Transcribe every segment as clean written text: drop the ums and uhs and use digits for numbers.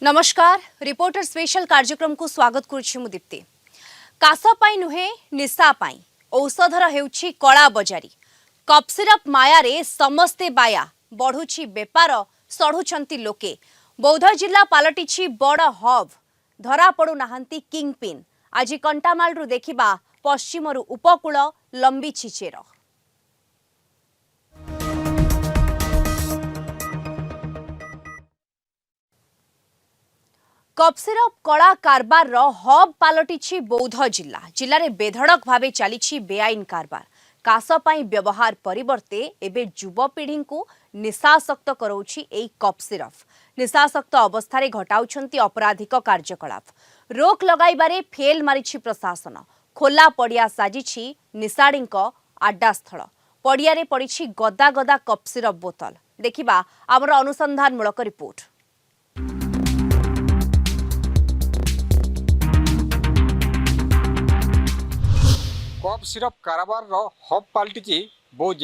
नमस्कार reporter special कार्यक्रम को स्वागत करुछि मु दीप्ति। कास पाई नुहे निशा पाई औषधर हेउछि कला बजारी। कप सिरप माया रे समस्ते बाया बढ़ुछि बेपार सढ़ुछंती लोके। बौद्ध जिला पालटिछि बड़ हब धरा पड़ु नाहंती किंग पिन। आज कंटामाल रु देखिबा पश्चिमरु उपकूल लंबी छिचेर। कप सिरप कला कारबार रो हब पालटिछि बौद्ध जिला रे बेधड़क भावे चली बेआईन कारबार। कास पाई व्यवहार परिवर्ते एबे युवपीढ़ी को निशासक्त करौछि एई कप सिरप। निशासक्त अवस्था घटाउछंती अपराधिक कार्यकलाप। रोक लगाइबारे फेल मारिछि प्रशासन। खोला पड़िया साजिछि निशाड़ीक आड्डास्थल। पड़ियारे पड़िछि गदा गदा कप सिरप बोतल। देखिबा आमर अनुसंधानमूलक रिपोर्ट। कप सिरप कारोबार हब पलटि बौद्ध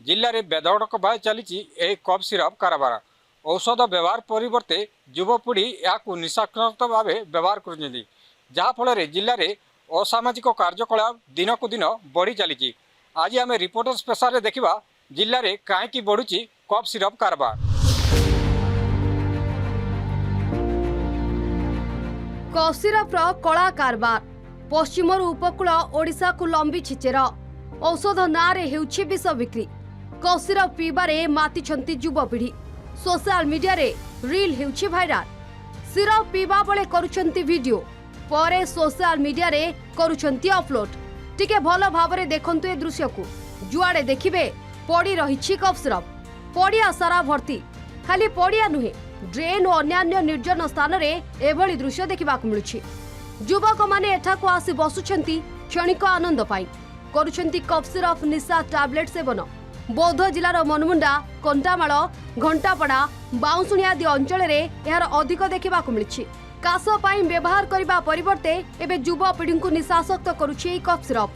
जिले में बेधड़क भाव चली कप सिरप कारोबार। औषध व्यवहार परिवर्ते युवपीढ़ी या निशाक्त भाव व्यवहार कर जिले में असामाजिक कार्यकलाप दिन को दिन बढ़ी चली। आज आम रिपोर्टर स्पेशल देखा जिले में कहीं बढ़ुची कप सिरप कारोबार। कप सिरप कला कारबार पश्चिम उपकूल ओडिशा को लंबी छिचेर। औषध नारे हेउछि विष बिक्री। कप सिरप पीबारे मातिछंती युवपीढ़ी। सोशल मीडिया रे रील हेउछि भाइराल। सिरप पीबा बेले करूछंती वीडियो परे सोशल मीडिया रे करूछंती अपलोड। टिके भल भाबरे देखंतु ए दृश्य को। जुआडे देखिबे पड़ी रहिछि कप सिरप। पड़िया सारा भर्ती। खाली पड़िया नुहे ड्रेन और अन्य निर्जन स्थान रे एभली दृश्य देखिबाकु मिलुछि। युवक माने एठाको आसी बसुछंती क्षणिक आनंद पाई। करूछंती कप सिरप निशा टैबलेट सेवन। बौद्ध जिलार मनमुंडा कंटामाल घंटापड़ा बाउंसुणी आदि अंचल रे यार अधिक देखिबाकु मिलछि। कास पाई व्यवहार करबा परिवर्ते एबे युवपीढ़ी को निशासक्त करूछि कप सिरप।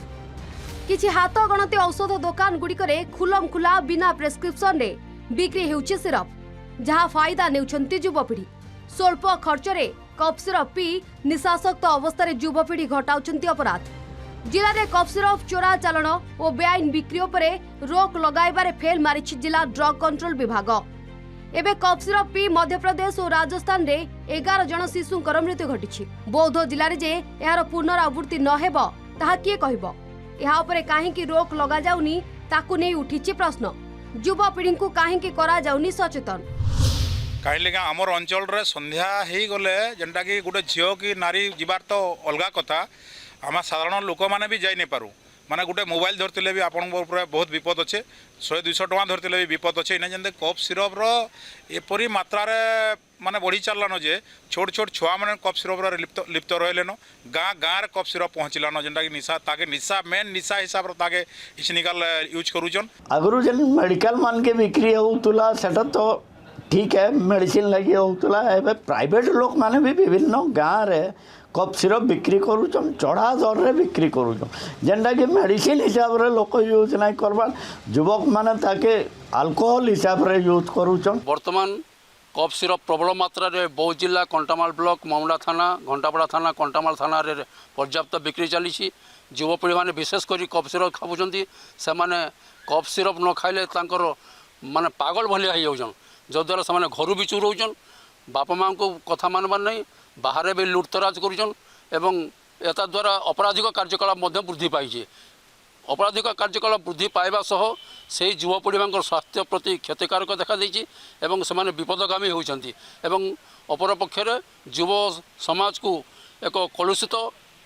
किछि हाथ गणती औषध दुकान गुड़िकरे खुलम खुला बिना प्रेस्क्रिप्शन रे बिक्री हेउछि सिरप, जहा फायदा नेउछंती युवपीढ़ी। स्वल्प खर्च रे कप सिरप पी निशासक्त अवस्था युवपीढ़ी घटाउछंती अपराध। जिले में कप सिरप चोरा चालाण और बेआईन बिक्री उपरे रोक लगाइबारे फेल मारिछि जिला ड्रग कंट्रोल विभाग। एबे cup syrup P Madhya Pradesh और राजस्थान रे 11 जन शिशुंकर मृत्यु घटिछि। बौद्ध जिले में जे यार पुनरावृत्ति न हेबो ताहा किए कहिबो। एहा उपरे काहेकि रोक लगा जाउनी ताकू नै उठिछि प्रश्न। युवपीढ़ी को काहेकि करा जाउनी सचेतन। कहीं आमर अंचल रे संध्या हो गले जेनटा कि गोटे झील कि नारी जीवार तो अलग कथा। आम साधारण लोक मैंने भी जाई नहीं पारू। माने गोटे मोबाइल धरते भी आपण बहुत विपद अच्छे। 100-200 टଙ୍କା धरते भी विपद अच्छे। इना जेनते कप सिरप एपरी मात्रा माने बढ़ी चलान जे छोट छोट छुआ मैंने कप सिरप लिप्त रहिलेन। गाँ गाँव रे कप सिरप पहुँचलान जेनटा कि निशा ताके निशा मेन निशा हिसाब ताके इनिकाल यूज करूछन। आगु जेन मेडिकल मान के बिक्री होउतला सेटा तो ठीक है, मेडिसिन लगी होता है। प्राइवेट लोक माने भी विभिन्न गाँव रे कप सिरप बिक्री करूछन। चढ़ा दर रे बिक्री करूछन जेनटा कि मेडिसिन हिसाब रे लोक यूज नहीं करबार। युवक माने ताके अल्कोहल हिसाब रे यूज करूछन। वर्तमान कप सिरप प्रबल मात्रा रे बौद्ध जिला कंटामाल ब्लॉक ममुंडा थाना घंटापड़ा थाना कंटामाल थाना रे पर्याप्त बिक्री चली। युवपीढ़ी माने विशेष करी कप सिरप खाऊछंती। से माने कप सिरप न खाइले तांकर माने पागल भलिया हो जाउछन, जद्वारा से घर भी चोरौन। बापा माँ को कथा मानबार नहीं, बाहर भी लुटतराज करुन एवं एता द्वारा अपराधिक कार्यकलाप वृद्धि पाई। अपराधिक कार्यकलाप वृद्धि पाइबा सह से युवपीढ़ी मान स्वास्थ्य प्रति क्षतिकारक देखा देछि एवं से विपदगामी होती। अपर पक्षरे युव समाज को एक कलुषित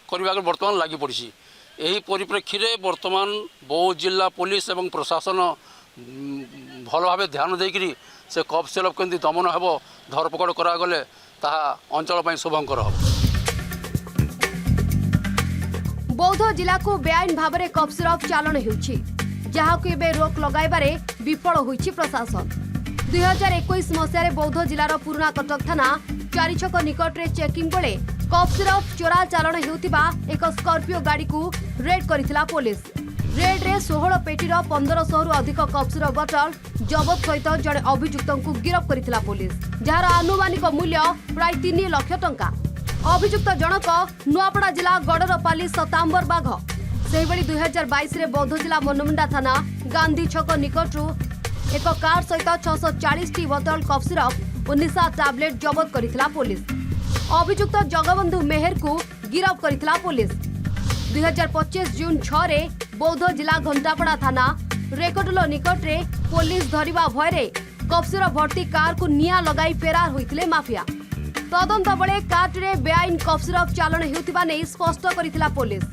करने बर्तमान लगी पड़ी। यही परिप्रेक्षी में बर्तमान बौद्ध जिला पुलिस एवं प्रशासन भल भाव ध्यान देकरी से कप सिरप केमती दमन हेब धरपकड़ करागले ताहा अंचल शुभंकर हम। बौद्ध जिला को बेआईन भाव में कप सिरप चालाण हेउछि, जहाकु एबे रोक लगाइबारे विफल होइछि प्रशासन। 2021 मसीह बौद्ध जिलार पुराना कटक थाना चारिछक निकट रे चेकिंग बेले कप सिरप चोरा चालाण हेउथिबा एक स्कॉर्पियो गाड़ी को रेड करिथिला पुलिस। रेड रे 16 पेटीर 1500 रु अधिक कफ सिरप बोतल जबत सहित जड़े अभियुक्त को गिरफ्त करथिला पुलिस, जार आनुमानिक मूल्य प्राय 3 लाख टंका। अभियुक्त जनक नुआपड़ा जिला गड़रपाली सतांबर बाघ। सेहिभଳି 2022 रे बौद्ध जिला मनमुंडा थाना गांधी छक निकटरू एक कार सहित 640 टी बोतल कफ सिरप और निशा टैबलेट जबत करथिला पुलिस। अभियुक्त जगबंधु मेहर को गिरफ्त करथिला पुलिस। 2025 जून 6 रे बौद्ध जिला घंटापड़ा थाना रेकटुलो निकट रे पुलिस धरिबा भयरे कफ सिरप भर्ती कार को निया लगाई फेरार होइथिले माफिया। तदंत बेले कार्टे बेआईन कफ सिरप चालाण हेउथिबा नै स्पष्ट करथिला पुलिस।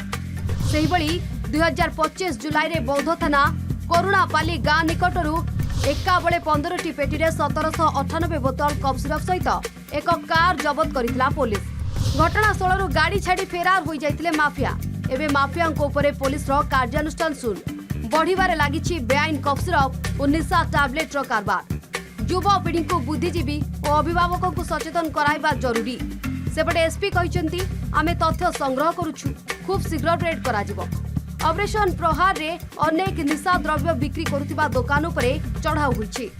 सेहिभଳି 2025 जुलाई रे बौद्ध थाना करुणापाली गाँ निकटरू एका बेले 15 टी पेटी रे 1798 बोतल कफ सिरप सहित एक कार जबत करथिला पुलिस। घटनास्थल गाड़ी छाड़ी फेरार हो जाइतिले माफिया। एबे माफिया ऊपर पुलिस रो कार्यानुष्ठान सुन बढ़िबारे लागिछि बेआईन कफ सिरप और निशा टैबलेट रो कारबार। युवपीढ़ी को बुद्धिजीवी और अभिभावकों को सचेतन कराइबा जरूरी। सेपटे एसपी कहिसेंती आमे तथ्य संग्रह करूछु, खूब शीघ्र रेड करा जिवो। ऑपरेशन प्रहार रे अनेक निशा द्रव्य बिक्री करुथिबा दुकान उपरे चढ़ाऊ होइछि।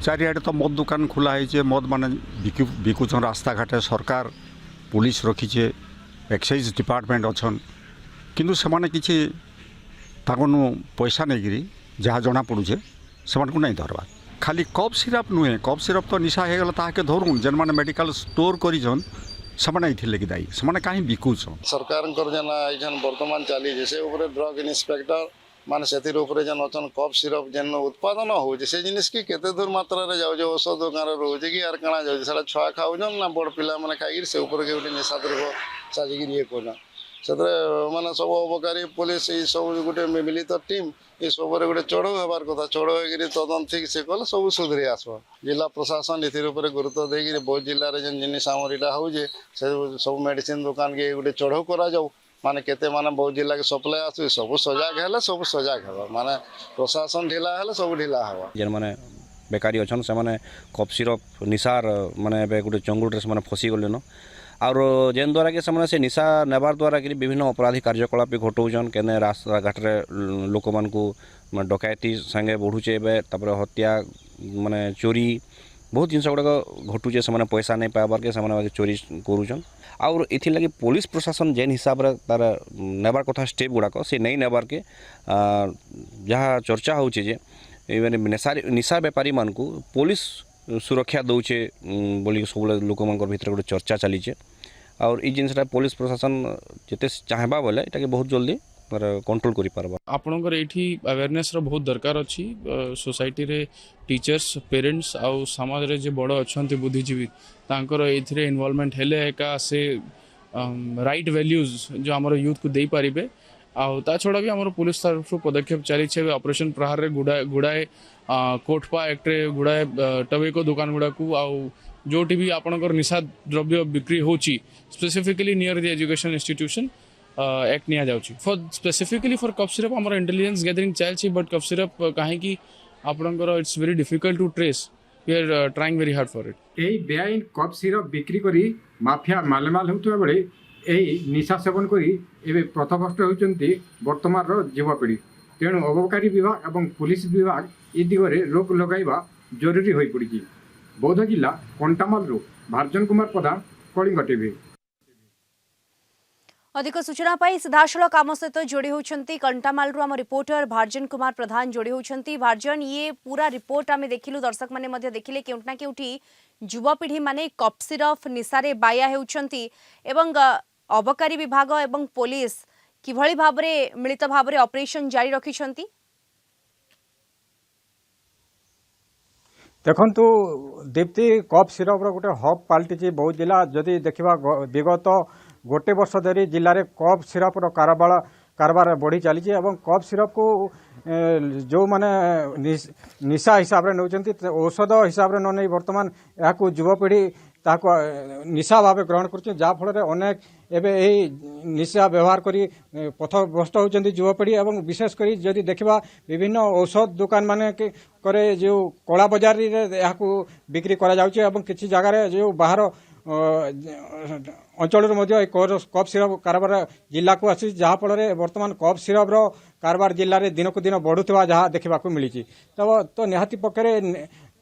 चारिआडे तो मद दुकान खोला है, मद माने बिकुछन रास्ता घाटे, सरकार पुलिस रखीचे, एक्साइज डिपार्टमेंट अच्छन, किंतु सेमाने किछि ताकनु पैसा नहीं जहाँ जना पड़ुचे से नहीं धरवा। खाली कफ सिरप नुहे, कफ सिरप तो निशा हो गला ताके धरुन, जेन माने मेडिकल स्टोर करिछन ସେମାନେ ଏଇଥିଲାଗି ଦାୟୀ, ସେମାନେ କାହିଁ ବିକୁଛନ୍। ସରକାରଙ୍କର ଯେନ୍ ଏଇଛନ୍ ବର୍ତ୍ତମାନ ଚାଲିଛି ସେ ଉପରେ ଡ୍ରଗ୍ ଇନ୍ସପେକ୍ଟର ମାନେ ସେଥିର ଉପରେ ଯେନ୍ ଅଛନ୍ କଫ୍ ସିରପ୍ ଯେନ୍ ଉତ୍ପାଦନ ହେଉଛି ସେ ଜିନିଷ କି କେତେ ଦୂର ମାତ୍ରାରେ ଯାଉଛି, ଔଷଧ ଦୋକାନରେ ରହୁଛି କି ଆର କାଣା ଯାଉଛି, ସେଟା ଛୁଆ ଖାଉଛନ୍ ନା ବଡ଼ ପିଲାମାନେ ଖାଇକିରି ସେ ଉପରେ ଗୋଟେ ନିଶା ଦ୍ରବ୍ୟ ସାଜିକିରି ଇଏ କରୁଛନ୍। ସେଥିରେ ମାନେ ସବୁ ଅବକାରୀ ପୁଲିସ ଏଇ ସବୁ ଗୋଟେ ମିଳିତ ଟିମ୍ ଏ ସବୁରେ ଗୋଟେ ଚଢ଼ଉ ହେବାର କଥା। ଚଢ଼ଉ ହେଇକିରି ତଦନ୍ତ ଠିକ୍ ସେ କଲେ ସବୁ ସୁଧରି ଆସିବ। ଜିଲ୍ଲା ପ୍ରଶାସନ ଏଥିର ଉପରେ ଗୁରୁତ୍ୱ ଦେଇକିରି ବୌଦ୍ଧ ଜିଲ୍ଲାରେ ଯେନ୍ ଜିନିଷ ଆମର ଏଇଟା ହେଉଛି ସେ ସବୁ ମେଡ଼ିସିନ ଦୋକାନକେ ଗୋଟେ ଚଢ଼ଉ କରାଯାଉ। ମାନେ କେତେ ମାନେ ବୌଦ୍ଧ ଜିଲ୍ଲାକେ ସପ୍ଲାଏ ଆସୁଛି ସବୁ ସଜାଗ ହେଲେ ସବୁ ସଜାଗ ହେବ, ମାନେ ପ୍ରଶାସନ ଢିଲା ହେଲେ ସବୁ ଢିଲା ହେବ। ଯେନ୍ମାନେ ବେକାରୀ ଅଛନ୍ ସେମାନେ କଫ୍ ସିରପ୍ ନିଶାର ମାନେ ଏବେ ଗୋଟେ ଚଙ୍ଗୁଡ଼ରେ ସେମାନେ ଫସି ଗଲେନ। और जेन द्वारा कि से निशा नेबार द्वारा कि विभिन्न अपराधी कार्यकलाप भी घटाऊन, केने रास्ता घाट लोक मान डकैती संगे बढ़ुचे एवं हत्या माने चोरी बहुत जिन गुड़ाक घटुचे, से पैसा नहीं पाइबार के चोरी करुचन। और इथि लगी पुलिस प्रशासन जेन हिसाब रे तार नेबार कथा स्टेप गुड़ाक से नहीं नेबार के जहाँ चर्चा होचे जे निशा बेपारी मान को पुलिस सुरक्षा दौचे बोली सब लोक भीतर गोटे चर्चा चलीचे। और ये जिनसा पुलिस प्रशासन जिते चाहबा बोले इटा के बहुत जल्दी कंट्रोल करि पारबा। आपनकर एठी अवेयरनेस रो बहुत दरकार अछि। सोसाइटी रे टीचर्स, पेरेंट्स आउ समाज रे जे बड़ अछंती बुद्धिजीवी तांकर एथिरे इन्वॉल्वमेंट हेले एका से राइट वैल्यूज जो हमर यूथ को देई पारिबे। आउ ता छोड़ा भी हमर पुलिस तरफ पदक्षेप चली छे। ऑपरेशन प्रहार रे गुड़ाए कोटपा एक्ट रे गुड़ाए टबेको दुकान गुड़ा को आउ जोटी भी आपनकर निशा द्रव्य बिक्री होची specifically near the education institution act निया जाउची। For specifically for cough syrup हमर इंटेलिजेंस गैदरिंग चलची, बट कफ सिरप काहे कि आपनकर it's very difficult to trace, we are trying very hard for it. एई बेआईन कफ सिरप बिक्री करी माफिया मालमाल होतबा बेले एई निशा सेवन करी एबे प्रथमष्ट होचंती वर्तमान रो युवापीढ़ी। तेणु अबकारी विभाग और पुलिस विभाग ए दिगरे रोक लगाइबा जरूरी होई पड़ी। बौद्ध जिला कंटामालरू भारजन कुमार प्रधान, कलिंग टीवी। अधिक सूचना पाई सीधासलख आम सहित जोड़ी होती कंटामालरू आम रिपोर्टर भारजन कुमार प्रधान जोड़ी होती। भारजन, ये पूरा रिपोर्ट आम देखिलु, दर्शक मैंने देखिले केउठना केउठी युवपीढ़ी माने कफ सिरप निशारे बाया होउछंती एवं अबकारी विभाग एवं पुलिस किभଳି भाबरे मिलित भाबरे ऑपरेशन जारी रखिछंती। देखंतु दीप्ति, कफ सिरप रो गोटे हब पाल्टी बौद्ध जिला। जदि देखा विगत गोटे वर्ष धरी जिले में कफ सिरप रो कारबार बढ़ी चली। कफ सिरप को जो माने निशा हिसाब से नौचंती, औषध हिसाब से न नहीं वर्तमान या युवपीढ़ी ताको निशा भाव ग्रहण कर, जहाँफल अनेक एवं यही निशा व्यवहार करी पथभ्रष्ट होती युवपीढ़ी। और विशेषकर जदि देखा विभिन्न औषध दुकान मान करे जो कला बजार या बिक्री करा जाउचे, एवं किसी जगह जो बाहर ଅଞ୍ଚଳରୁ ମଧ୍ୟ ଏ କପ୍ ସିରପ୍ କାରବାର ଜିଲ୍ଲାକୁ ଆସିଛି, ଯାହାଫଳରେ ବର୍ତ୍ତମାନ କପ୍ ସିରପ୍ର କାରବାର ଜିଲ୍ଲାରେ ଦିନକୁ ଦିନ ବଢ଼ୁଥିବା ଯାହା ଦେଖିବାକୁ ମିଳିଛି। ତ ନିହାତି ପକ୍ଷରେ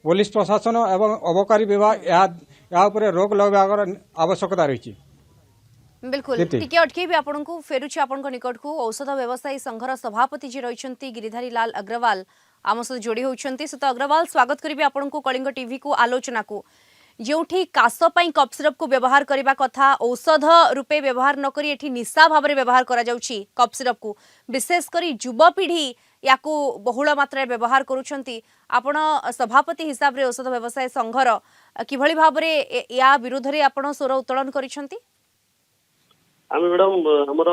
ପୋଲିସ ପ୍ରଶାସନ ଏବଂ ଅବକାରୀ ବିଭାଗ ଏହା ଉପରେ ରୋକ ଲଗାଇବାର ଆବଶ୍ୟକତା ରହିଛି। बिल्कुल टिके अटकेबी आपनको फेरुछि आपनको निकट को औषध व्यवसायी संघर सभापति जी रहिछंती गिरिधारी लाल अग्रवाल आम सहित जोड़ी होउछंती। सुत अग्रवाल स्वागत करिबी आपनको कलिंग टीवी को आलोचना को जोठी कास पई कप सिरप को व्यवहार करबा कथा औषध रूपे व्यवहार न करी एठी निशा भाबरे व्यवहार करा जाउछि कप सिरप को विशेष करी युवपीढ़ी याकू बहुल मात्रा व्यवहार करूछंती। आपण सभापति हिसाब रे औषध व्यवसाय संघर किभଳି भाबरे या विरोध रे आपण स्वर उत्तोलन करिछंती। आम मैडम आमर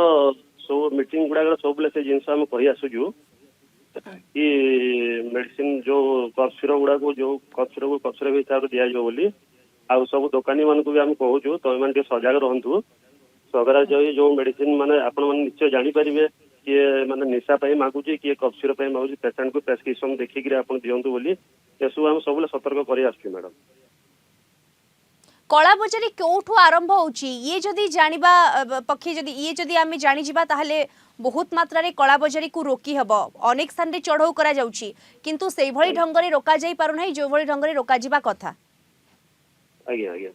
सब मीटिंग गुड़ा सब से जिन आम कही आसुचु कि मेडिसिन जो कफ सिरप गुड़ा को जो कफ सिरप हिसाब से दिया बोली आउ सब दुकानी मान को भी आम कहूँ तो ये सजग रुँ सरकार जो मेडिसिन माने आपण मैंने निश्चय जानीपारे किए माने निशा मागुची किए कफ सिरप मागुची पेसेंट को प्रेस्क्रिप्शन देखिक आप दिंतु बोली सब आम सब सतर्क कर मैडम। कला बजारी क्योंठू आरंभ होची ये जदि जानिबा पक्षी जदि ये जदि आमे जानि जिबा ताहले बहुत मात्रा रे कला बजारी को रोकी हबो। अनेक स्थान रे चढ़ौ करा जाउची किंतु सेई भली ढंग रे रोका जाई पारु नै जो भली ढंग रे रोका जिबा कथा। आज्ञा आज्ञा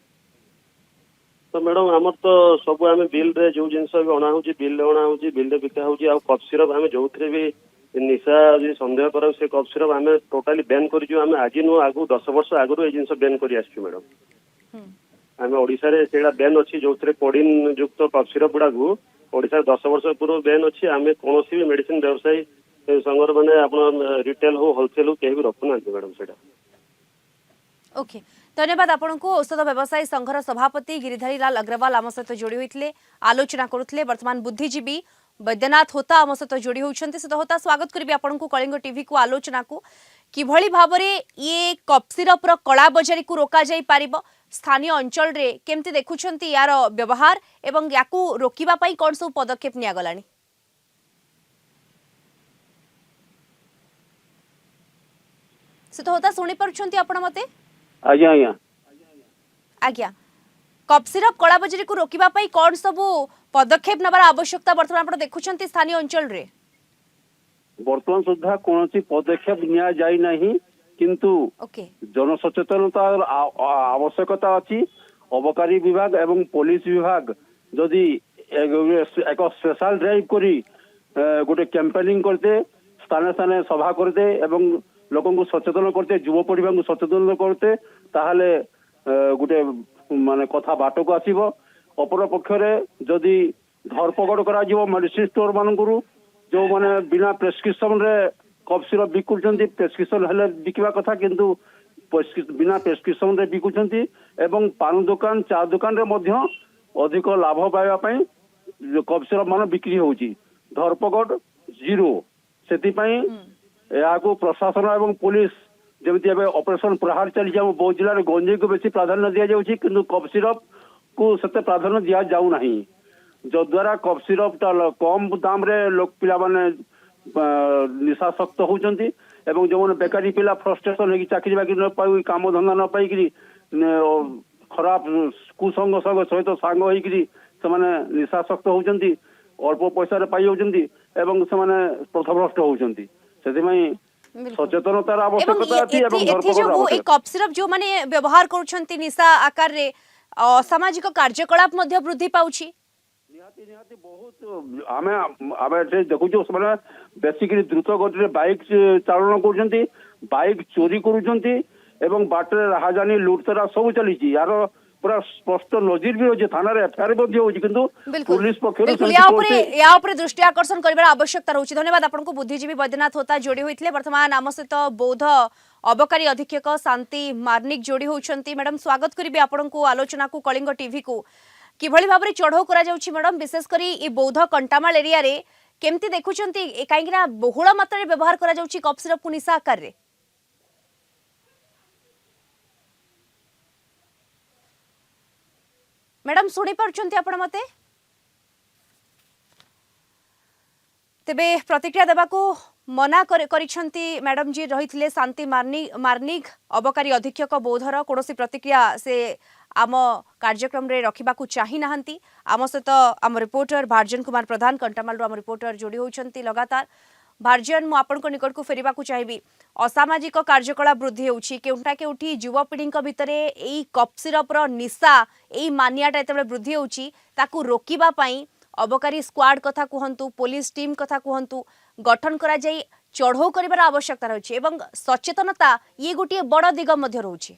तो मैडम आमर तो सब आम बिल रे जो जिनस भी अणा होची बिल रे अणा होची बिल रे बिका होची आ कफ सिरप आम जोथरे भी निशा जे संदेह करा से कफ सिरप आम टोटली बैन करिजु। आम आज नो आगु 10 वर्ष आगु ए जिनस बैन करी आछी मैडम। आम ओडिशा रे सेडा बैन अछि जो कोडिन युक्त कफ सिरप गुड़ा को ओडिशा 10 वर्ष पूर्व बैन अछि। आम कौन भी मेडिसिन व्यवसायी संघर माने आपण रिटेल हो होलसेल हो केही भी रखु ना मैडम सेडा। ओके धन्यवाद आपको। औषध व्यवसायी संघर सभापति गिरिधारी लाल अग्रवाल आम सहित जोड़ी होते आलोचना करुले। वर्तमान बुद्धिजीवी वैद्यनाथ होता आम सहित जोड़ी होती सहित होता स्वागत करी आपको कलिंग टीवी को आलोचना को किभली भाबरे ये कप सिरप कला बजारी को रोका जाई पारिबो स्थानीय अंचल रे केमती देखुछंती यार व्यवहार एवं याकू रोकिबा पई कोन सब पदक्षेप निया गलानी। सहित होता सुनी परछंती आपण मते। आज्ञा आज्ञा आज्ञा कप सिरप कला बजारी को रोकिबा पई कोन सब पदक्षेप नबार आवश्यकता वर्तमान आपण देखुछंती स्थानीय अंचल रे। वर्तमान सुधा कौन पदक्षेप निया जाई नहीं किंतु जनसचेतनता आवश्यकता अच्छी। अबकारी विभाग एवं पुलिस विभाग जदि एक स्पेशल ड्राइव करी गोटे कैंपेनिंग करते स्थाने स्थाने सभा करते एवं लोक सचेतन करते युवपीढ़ी को सचेतन करते ताहले गोटे माने कथा बाट को आसीबो। अपर पक्षरे जदि धरपकड़ करा जिवो मेडिसिन स्टोर मानकरू जो माने बिना प्रेस्क्रिप्शन रे कफ सिरप बिकुचंती प्रेस्क्रिप्शन हेले बिकवा कथा किंतु बिना प्रेस्क्रिप्शन रे बिकुचंती एवं पान दुकान चा दुकान रे मध्य अधिक लाभ पाइबा पई कफ सिरप मान बिक्री होउची धरपकड़ जीरो। सेति पई याको प्रशासन एवं पुलिस जेमति एबे ऑपरेशन प्रहार चली जाऊ बहुत जिल्ला रे गंजे को बेसी प्राधान्य दिया जाउची किंतु कफ सिरप को सेते प्राधान्य दिया जाऊ नाही जो द्वारा कफ सिरप कम दाम रे लोक पिला माने निशासक्त होउचंती एवं जो बेकारी पिला फ्रस्ट्रेशन है चाकरी बाकरी न पाई काम धंदा न पाई खराब कुसंग सहित सांग होइकरी से माने निशासक्त होउचंती अल्प पैसा रे पाई होउचंती एवं से माने पथभ्रष्ट होउचंती। सेति में सचेतनतार आवश्यकता अछि एवं धरपकड़ ए कप सिरप जो माने व्यवहार करूछंती निशा आकार रे सामाजिक कार्यकलाप मध्ये वृद्धि पाउछि। निहाती बहुत आमे आमे देखुछु से बेसिकली द्रुत गति रे बाइक चालन करूछंती बाइक चोरी करूछंती एवं बाटरे राहाजानी लुटतरा सब चलीची यार पूरा स्पष्ट नजीर भी होची थाना रे एफआईआर बद्य होची किंतु पुलिस पक्षरु या ऊपर दृष्टि आकर्षण करबार आवश्यकता रहउची। धन्यवाद आपनको बुद्धिजीवी वैद्यनाथ होता जोड़ी होइतले। वर्तमान आम सहित बौद्ध अबकारी अधीक्षक शांति मार्निक जोड़ी होउछंती। मैडम स्वागत करिबे आपनको आलोचना को कलिंग टीवी को किभଳି भाबरे चढ़ौ करा जाउची मैडम विशेष करी ई बौद्ध कंटामाल एरिया रे केमती देखुछंती काहेकि ना बहुळ मात्रा रे व्यवहार करा जाउची कफ सिरप को निशा आकार रे। मैडम सुनी पारछंती आपण मते तेबे प्रतिक्रिया देबा को मना करिछंती मैडम जी रहिथिले शांति मार्निक अबकारी अधीक्षक बौद्धर कोनोसी प्रतिक्रिया से आम कार्यक्रम रे रखिबाकू चाहि नाहंती। आम सहित आम रिपोर्टर भारजन कुमार प्रधान कंटामाल आम रिपोर्टर जोड़ी होती लगातार। भारजन मु आपण निकट को फेरिबा चाहिए असामाजिक कार्यकलाप वृद्धि होउछि केउंटा केउठी युवपीढ़ी भितर एई कप सिरपर निशा एई मानियाटा एतबे वृद्धि होउछि ताकू रोकिबा पई अबकारी स्क्वाड कथा कहतु पुलिस टीम कथा कहतु गठन करा जाई चढ़ऊ करिवार आवश्यकता रही एवं सचेतनता ये गोटे बड़ दिग मध्य रही।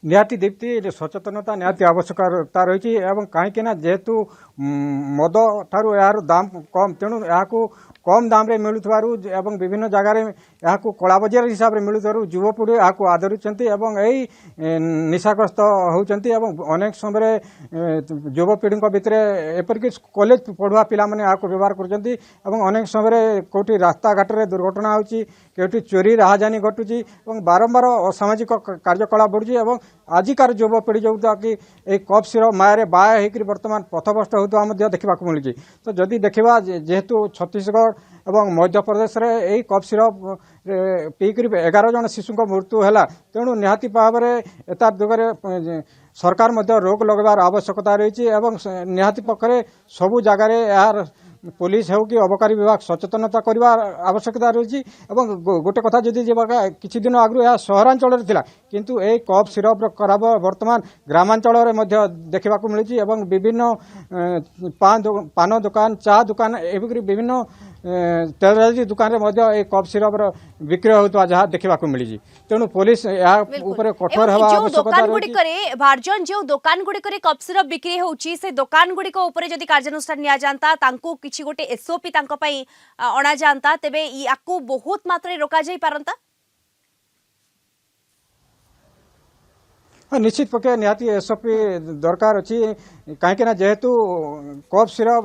निहाती दीप्ति सचेतनता निहाती आवश्यकता रही कहीं जेहेतु मद ठारू यार दाम कम तेणु यहाँ कम दाम रे मिलुथारु एवं विभिन्न जगार यहाँ कला बजार हिसाब से मिलुथारु युवपीढ़ी यहाँ आदरुंट यही निशाग्रस्त होती अनेक समय युवपीढ़ी भितर एपरिक कॉलेज पढ़ुआ पिला माने यहाँ व्यवहार कर अनेक समय कौटी रास्ता घाट में दुर्घटना होची कौटी चोरी राहजानी घटुची बारंबार असामाजिक कार्यकलाप बढ़ुची आजिकार युवपीढ़ी जो कि कप सिरप माया बाया होकर बर्तमान पथभ्रष्ट होता देखा मिलूँ। तो जदि देखा जेहेतु छत्तीसगढ़ एवं मध्य प्रदेश रे यही कप सिरप पीकर 11 जन शिशु मृत्यु है तेणु निहाती भाव में एता दिगरे सरकार मध्य रोक लगवार आवश्यकता रही निहाती पक्षरे सबू जगार यार पुलिस हो कि अबकारी विभाग सचेतनता करने आवश्यकता रही गोटे कथा जदि किछि दिन आगु यह सहरांचल थिला किंतु ए कप सिरप खराब वर्तमान ग्रामांचल में देखा मिली विभिन्न पान दुकान चा दुकान एवं विभिन्न तेलराजी दुकान में कप सिरप बिक्री होता जहाँ देखा मिली तेणु पुलिस कठोर होगा आवश्यकता रही। भारजन जो दुकान गुड़िक कप सिरप बिक्री होची से दुकान गुड़िक जदि कार्यानुष्ठान निया जांता तांको किछि गोटे एसओपी तांको पई अणा जांता तेबे याकू बहुत मात्रा रोका जाई पारंता। निश्चित पक्षे निहाती एसओपी दरकार अच्छी कहीं जेहेतु कप सिरप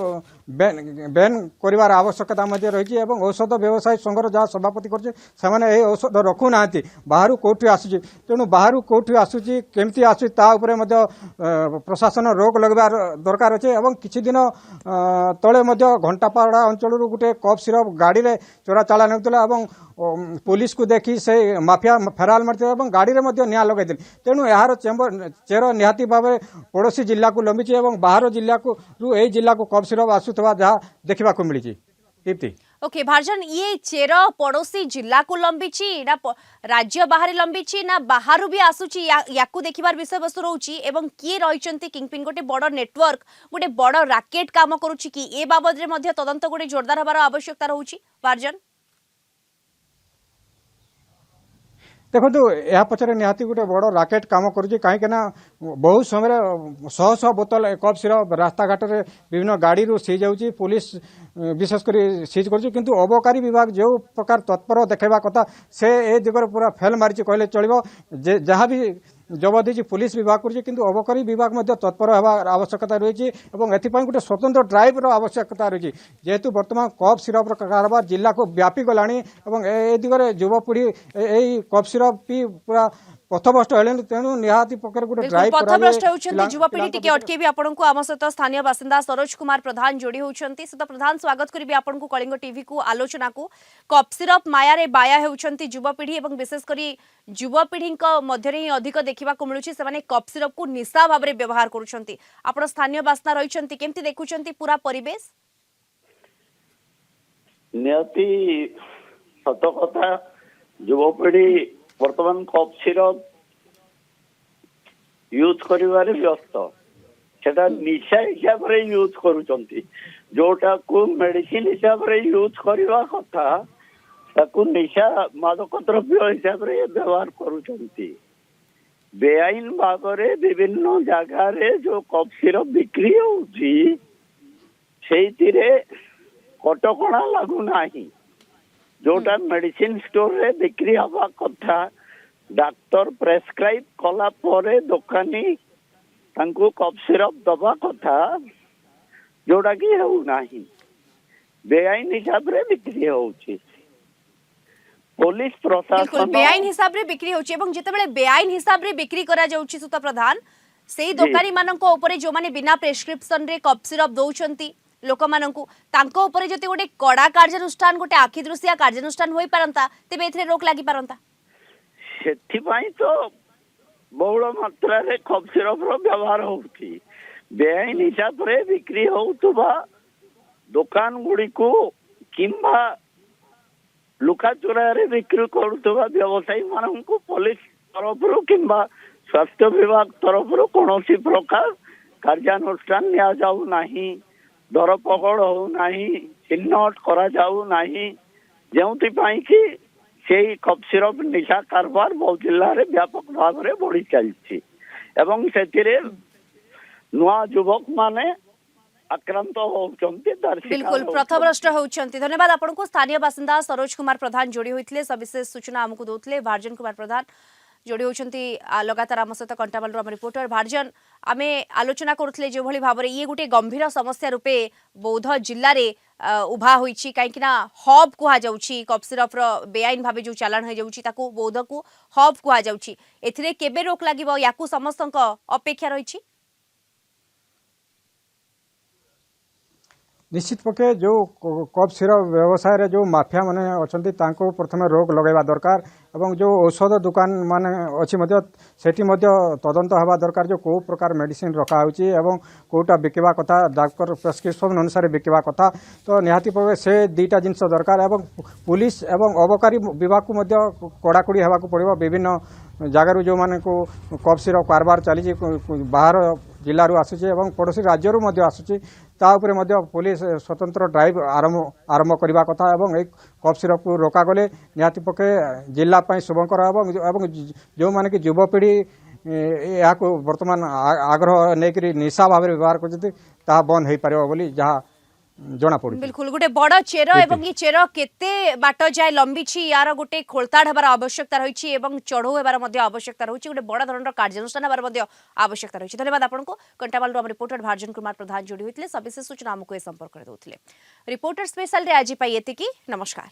बैन कर आवश्यकता रही औषध व्यवसायी संघर जहाँ सभापति कर औषध रखु ना बाहर कौटी आसूँ तेणु बाहर कौटी आसूँ केमती आसूँ प्रशासन रोक लगवार दरकार अच्छे किछि दिन तले घंटापाड़ा अंचल गोटे कप सिरप गाड़ी में चोरा चालान होता पुलिस को देखी से माफिया फेराल मारते गाड़ी में निआं लगे तेणु यार चेर निहाती भाव पड़ोशी जिला को लंबी बाहर जिला को यही जिला को कप सिरप आसुवा जहाँ देखा मिली दीप्ति। ओके भारजन ये चेर पड़ोशी जिला को लंबी ना राज्य बाहर लंबी ना बाहर भी आसूची याकू देखिबार विषय वस्तु रोची एवं किए रहिचंती किंगपिन गोटे बड़ नेटवर्क गोटे बड़ राकेट काम करूची कि ए बाबद रे मध्य तदंत गोटे जोरदार हबार आवश्यकता रहउची भारजन। देखो यह पचर निहाती गोटे बड़ राकेट काम करुँच कहीं बहुत समय शह शह बोतल कप सिरप रास्ता घाट में विभिन्न गाड़ी सीज होची पुलिस विशेषकर सीज कर अबकारी विभाग जो प्रकार तत्पर देखा कथा से ए दिगरे पूरा फेल मारी कहले चलो जहाँ भी जबरदस्ती पुलिस विभाग कर अबकारी विभाग तत्पर होगा आवश्यकता रही गोटे स्वतंत्र ड्राइव आवश्यकता रही जेहेतु बर्तमान कप सिरप कारबार जिला को व्यापी गला दिगरे युवपीढ़ी यही कप सिरप पी पूरा पथभ्रष्ट हेले तेणु निहाती पक्षर गोटे ड्राइव पथभ्रष्ट होउछंती युवपीढ़ी टिके अटकेबी आपनकु आम सहित स्थानीय बासिंदा सरोज कुमार प्रधान जोड़ी होउछंती सहित प्रधान स्वागत करिबी आपनकु कलिंग टीवी को आलोचना को कप सिरप माया रे बाया होउछंती युवपीढ़ी एवं विशेष करी युवपीढ़ी मध्य ही अधिक देखा मिलूँ से कप सिरप को निशा भाव में व्यवहार करुछंती आपण स्थानीय बासिंदा रहिछंती केमती देखुछंती पूरा परिवेश नियति सत कथा युवपीढ़ी वर्तमान कप सिरप यूज करिवारे व्यस्त सेटा निशा हिसाब रे यूज करूचंती जोटा को मेडिसिन हिसाब रे यूज करवा कथा ताकू निशा मादक द्रव्य हिसाब रे व्यवहार करूचंती बेआईन भाव रे विभिन्न जगह रे जो कप सिरप बिक्री होउची सेइतिरे कटकणा लागू नाही जोटा मेडिसिन स्टोर रे बिक्री हवा कथा डाक्टर प्रेस्क्राइब कला परे दुकानी तांको कप सिरप दबा कथा जोटा कि हेउ नाही बेआईन हिसाब रे बिक्री होउची पुलिस प्रशासन बेआईन हिसाब रे बिक्री होउची एवं जेतेबेले बेआईन हिसाब रे बिक्री करा जाउची सुता प्रधान सेही दुकानी माननको ऊपर जो माने बिना प्रेस्क्रिप्शन रे कप सिरप दउचंती लोक माननको तांको ऊपर जति गोटे कड़ा कार्यानुष्ठान गोटे आखि दृश्या कार्यानुष्ठान होई पारंता तेबे एथरे रोक लागि पारंता ସେଥିପାଇଁ ତ ବହୁଳ ମାତ୍ରାରେ କଫ୍ ସିରପର ବ୍ୟବହାର ହଉଛି। ବେଆଇନ ହିସାବରେ ବିକ୍ରି ହଉଥିବା ଦୋକାନ ଗୁଡ଼ିକୁ କିମ୍ବା ଲୁକାଚୋରାରେ ବିକ୍ରି କରୁଥିବା ବ୍ୟବସାୟୀ ମାନଙ୍କୁ ପୋଲିସ ତରଫରୁ କିମ୍ବା ସ୍ୱାସ୍ଥ୍ୟ ବିଭାଗ ତରଫରୁ କୌଣସି ପ୍ରକାର କାର୍ଯ୍ୟାନୁଷ୍ଠାନ ନିଆଯାଉ ନାହିଁ, ଧରପକଡ଼ ହଉନାହିଁ, ଚିହ୍ନଟ କରାଯାଉ ନାହିଁ, ଯେଉଁଥିପାଇଁ କି ସେଇ କଫ୍ ସିରପ ନିଶା କାରବାର ବୌଦ୍ଧ ଜିଲ୍ଲାରେ ବ୍ୟାପକ ଭାବରେ ବଢି ଚାଲିଛି ଏବଂ ସେଥିରେ ନୂଆ ଯୁବକ ମାନେ ଆକ୍ରାନ୍ତ ହଉଛନ୍ତି। बिल्कुल प्रथमभ्रष्ट होउछंती। धन्यवाद आपनको। स्थानीय बासिंदा सरोज कुमार प्रधान जोड़ी होइथिले सविशेष सूचना हमकु दोथले। भारजन कुमार प्रधान जोड़ी होउछंती लगातार आम सहित कंटामाल आम रिपोर्टर। भारजन आमे आलोचना करुथले जे भली भाबरे ये गुटे गंभीर समस्या रूपे बौद्ध जिल्ला रे उभा होइछि काहेकि ना हब कुहा जाउछि कफ सिरप रो बेआईन भाबे जो चालान हो जाउछि ताकू बौद्ध को हब कुहा जाउछि। एथिरे केबे रोक लागिबो याकू समस्तक अपेक्षा रहिछि। निश्चित पक्षे जो कफ सिरप व्यवसाय जो माफिया माने अच्छी प्रथम रोक लगेगा दरकार एवं जो औषध दुकान माने अच्छी सेठी तदंत हवा दरकार जो को प्रकार मेडिसिन रखा होची एवं कोटा बिकवा कथा डाक्टर प्रेस्क्रिप्शन अनुसार बिकवा कथा तो निहाती भाव से दुईटा जिनस दरकार एवं पुलिस एवं अबकारी विभाग को कड़ाकड़ी होगा पड़ो। विभिन्न जगार जो माने को कफ सिरप कारबार चली बाहर जिल्लारू आसुचे एवं पड़ोशी राज्यरू आसुची ताऊपर पुलिस स्वतंत्र ड्राइव आरंभ करने कथा एवं एक कफ सिरप को रोका गले निहाती पक्षे जिल्लापाई शुभंकर एवं जो माने कि युवपीढ़ी या बर्तमान आग्रह नहीं निशा भाव व्यवहार कर बंद हो पार बोली जहाँ जना पड़ी। बिल्कुल गोटे बड़ चेर एवं ये चेर केते बाट जाए लंबी यार गोटे खोलताड़ हबार आवश्यकता रही एवं चढ़ऊ हेबार मध्य आवश्यकता रही गोटे बड़ धरण कार्यानुष्ठान हबार मध्य आवश्यकता रही। धन्यवाद आपको। कंटामाल आम रिपोर्टर भारजन कुमार प्रधान जोड़ी होते सविशेष सूचना आमको ए संपर्क में दौले। रिपोर्टर स्पेशल रे आज एतिकी। नमस्कार।